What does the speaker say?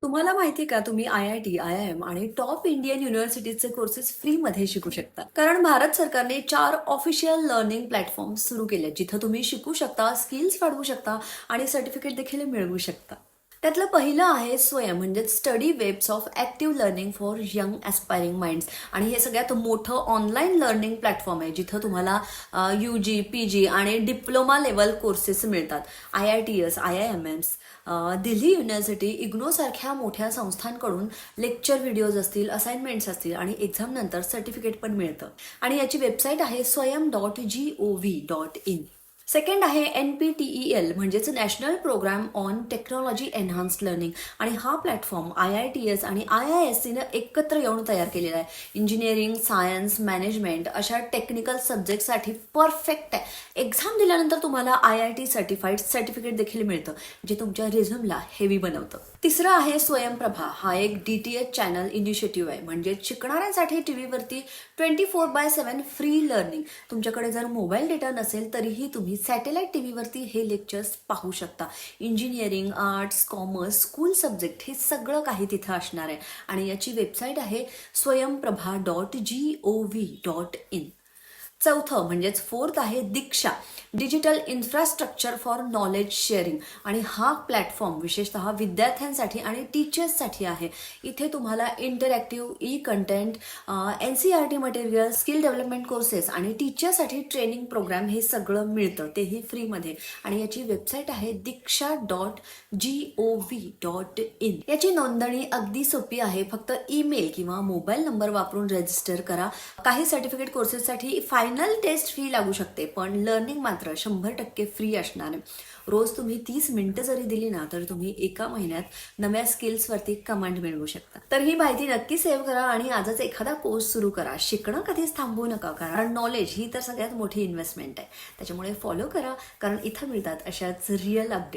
तुम्हाला माहिती आहे का तुम्ही IIT, IIM आणि टॉप इंडियन युनिव्हर्सिटीजचे कोर्सेस फ्रीमध्ये शिकू शकता. कारण भारत सरकारने 4 ऑफिशियल लर्निंग प्लॅटफॉर्म्स सुरू केले आहेत, जिथं तुम्ही शिकू शकता, स्किल्स वाढवू शकता आणि सर्टिफिकेट देखील मिळवू शकता. त्यातलं पहिलं आहे स्वयं म्हणजे study webs of active learning for young aspiring minds आणि हे सगळ्यात मोठं ऑनलाईन लर्निंग प्लॅटफॉर्म आहे जिथं तुम्हाला UG, PG आणि डिप्लोमा लेवल कोर्सेस मिळतात. IITs, IIMs, Delhi university, IGNOU सारख्या मोठ्या संस्थांकडून लेक्चर व्हिडिओज असतील, असाइनमेंट्स असतील आणि एक्झाम नंतर सर्टिफिकेट पण मिळतं. आणि याची वेबसाईट आहे swayam.gov.in. सेकंड आहे NPTEL म्हणजेच national programme on technology enhanced learning आणि हा प्लॅटफॉर्म IITs आणि IISCनं एकत्र येऊन तयार केलेला आहे. इंजिनिअरिंग, सायन्स, मॅनेजमेंट अशा टेक्निकल सब्जेक्टसाठी परफेक्ट आहे. एक्झाम दिल्यानंतर तुम्हाला IIT सर्टिफाईड सर्टिफिकेट देखील मिळतं, जे तुमच्या रिझ्यूमला हेवी बनवतं. तिसरं आहे स्वयंप्रभा. हा एक DTH चॅनल इनिशिएटिव्ह आहे, म्हणजे शिकणाऱ्यांसाठी टीव्हीवरती 24/7 फ्री लर्निंग. तुमच्याकडे जर मोबाईल डेटा नसेल तरीही तुम्ही सॅटेलाइट टीव्हीवरती हे लेक्चर्स पाहू शकता. Engineering, arts, commerce, school subject हे सगळं काही तिथं असणार आहे. आणि याची वेबसाईट आहे swayamprabha.gov.in. चौथं म्हणजेच फोर्थ आहे Diksha, digital infrastructure for knowledge sharing आणि हा प्लॅटफॉर्म विशेषतः विद्यार्थ्यांसाठी आणि टीचर्ससाठी आहे. इथे तुम्हाला interactive E content, NCERT material, skill development courses आणि टीचरसाठी ट्रेनिंग प्रोग्राम हे सगळं मिळतं, तेही फ्रीमध्ये. आणि याची वेबसाईट आहे diksha.gov.in. याची नोंदणी अगदी सोपी आहे. फक्त ईमेल किंवा मोबाईल नंबर वापरून रजिस्टर करा. काही सर्टिफिकेट कोर्सेससाठी फायनल टेस्ट फी लागू शकते, पण लर्निंग मात्र 100% फ्री असणार आहे. रोज तुम्ही 30 मिनिटं जरी दिली ना तर तुम्ही एका महिन्यात नव्या स्किल्सवरती कमांड मिळवू शकता. तर ही माहिती नक्की सेव्ह करा आणि आजच एखादा कोर्स सुरू करा. शिकणं कधीच थांबवू नका, कारण नॉलेज ही तर सगळ्यात मोठी इन्व्हेस्टमेंट आहे. त्याच्यामुळे फॉलो करा, कारण इथं मिळतात अशाच रिअल अपडेट.